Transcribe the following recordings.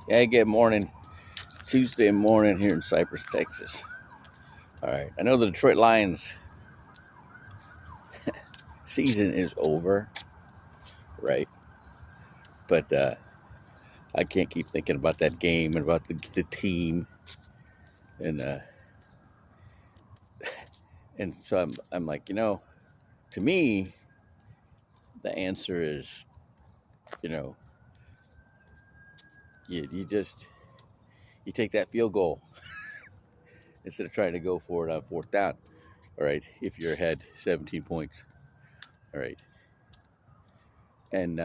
Yeah, good morning. Tuesday morning here in Cypress, Texas. All right. I know the Detroit Lions season is over, right? But I can't keep thinking about that game and about the team, and uh, and so I'm like, to me, the answer is, you know, you just you take that field goal instead of trying to go for it on fourth down. All right, if you're ahead 17 points. All right, and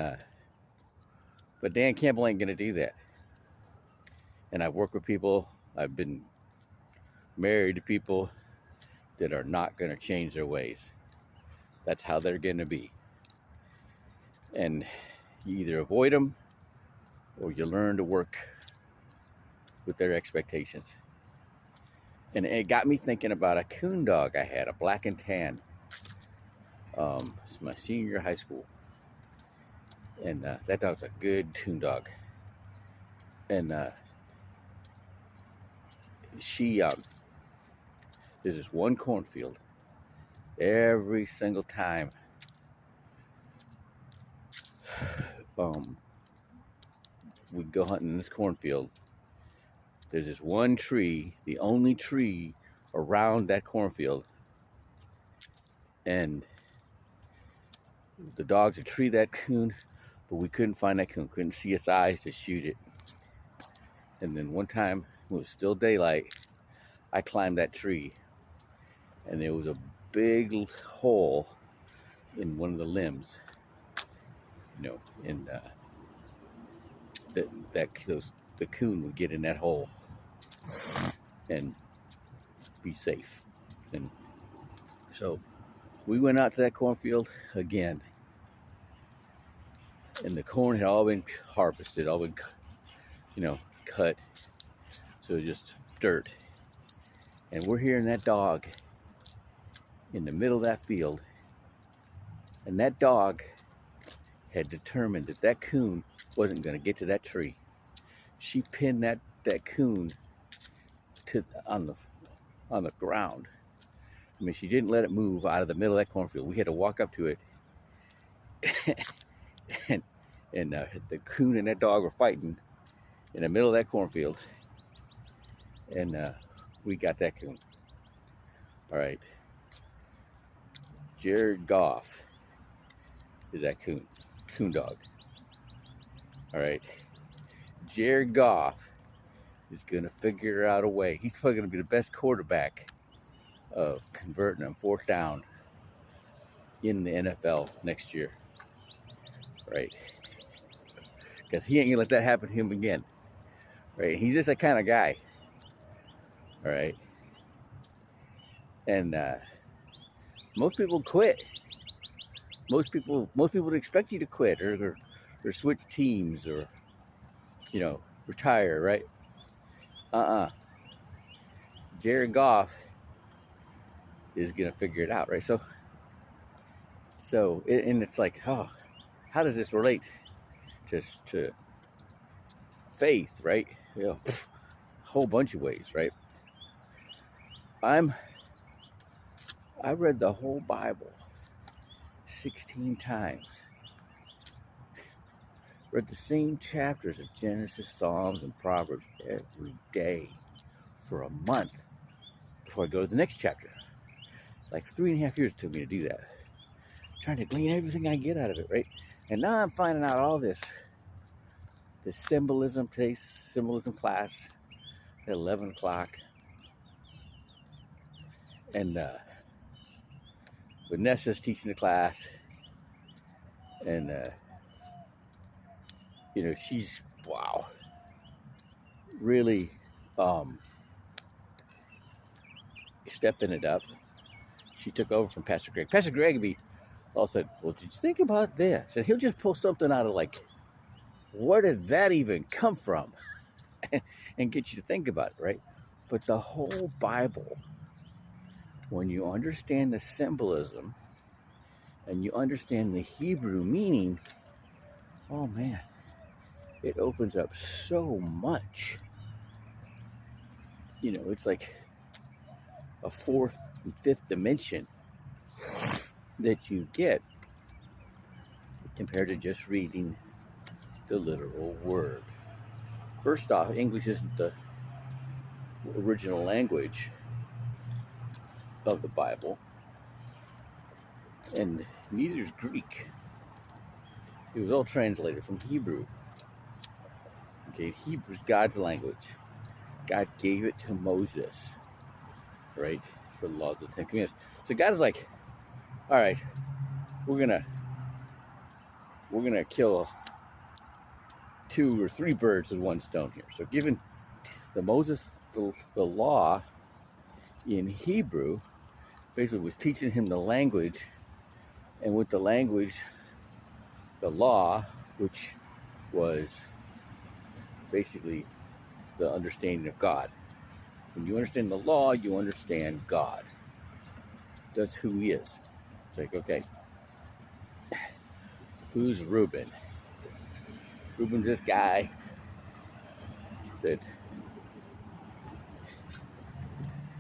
but Dan Campbell ain't gonna do that. And I've worked with people. I've been married to people that are not going to change their ways. That's how they're going to be. And you either avoid them or you learn to work with their expectations. And it got me thinking about a coon dog I had, a black and tan. It's my senior year of high school. And that dog's a good coon dog. And there's this one cornfield every single time we'd go hunting in this cornfield. There's this one tree, the only tree around that cornfield, and the dogs would tree that coon, but we couldn't find that coon, couldn't see its eyes to shoot it. And then one time, it was still daylight, I climbed that tree, and there was a big hole in one of the limbs, and the coon would get in that hole and be safe. And so we went out to that cornfield again, and the corn had all been harvested, all been, cut. So just dirt. And we're hearing that dog in the middle of that field. And that dog had determined that coon wasn't going to get to that tree. She pinned that coon on the ground. I mean, she didn't let it move out of the middle of that cornfield. We had to walk up to it, and the coon and that dog were fighting in the middle of that cornfield, and we got that coon. All right, Jarrod Goff is that coon dog. All right, Jarrod Goff is gonna figure out a way. He's probably gonna be the best quarterback of converting on fourth down in the NFL next year, right? Because he ain't gonna let that happen to him again, right? He's just that kind of guy, all right? And most people quit. Most people would expect you to quit or switch teams or retire, right? Jarrod Goff is gonna figure it out, right? And it's like, oh, how does this relate to faith, right? A whole bunch of ways, right? I read the whole Bible 16 times. Read the same chapters of Genesis, Psalms, and Proverbs every day for a month before I go to the next chapter. Like 3.5 years it took me to do that. Trying to glean everything I get out of it, right? And now I'm finding out all this symbolism, today's symbolism class at 11 o'clock. And Vanessa's teaching the class. And, she's, wow, really stepping it up. She took over from Pastor Greg. Pastor Greg all said, well, did you think about this? And he'll just pull something out of like, where did that even come from? and get you to think about it, right? But the whole Bible, when you understand the symbolism and you understand the Hebrew meaning, oh man, it opens up so much. You know, it's like a fourth and fifth dimension that you get compared to just reading the literal word. First off, English isn't the original language of the Bible, and neither is Greek. It was all translated from Hebrew. Okay, Hebrew's God's language. God gave it to Moses, right, for the laws of the Ten Commandments. So God is like, all right, we're gonna kill 2 or 3 birds with one stone here. So giving the Moses the law in Hebrew basically was teaching him the language, and with the language, the law, which was basically the understanding of God. When you understand the law, you understand God. That's who he is. It's like, okay, who's Reuben? Reuben's this guy that,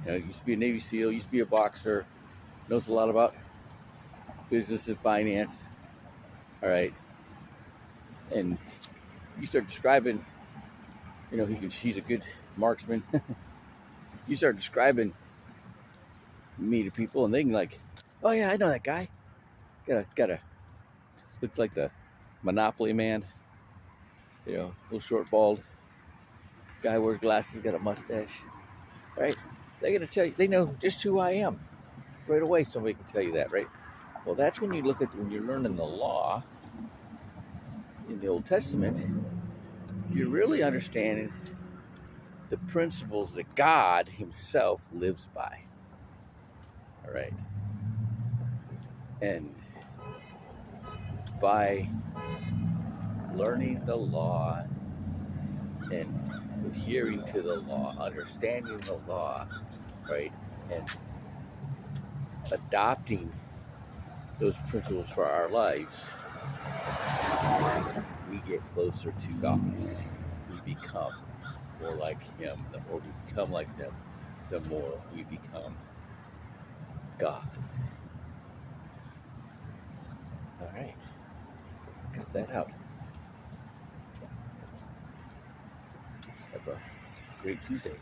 you know, used to be a Navy SEAL, used to be a boxer, knows a lot about business and finance. All right. And you start describing, you know, she's a good marksman. You start describing me to people, and they can like, oh yeah, I know that guy. Got a looks like the Monopoly man. You know, little short, bald guy, wears glasses, got a mustache. Right? They're gonna tell you. They know just who I am right away. Somebody can tell you that, right? Well, that's when you look at when you're learning the law in the Old Testament. You're really understanding the principles that God Himself lives by. All right, and by learning the law and adhering to the law, understanding the law, right, and adopting those principles for our lives, we get closer to God. We become more like Him. The more we become like Him, the more we become God. All right, got that out. Have a great Tuesday.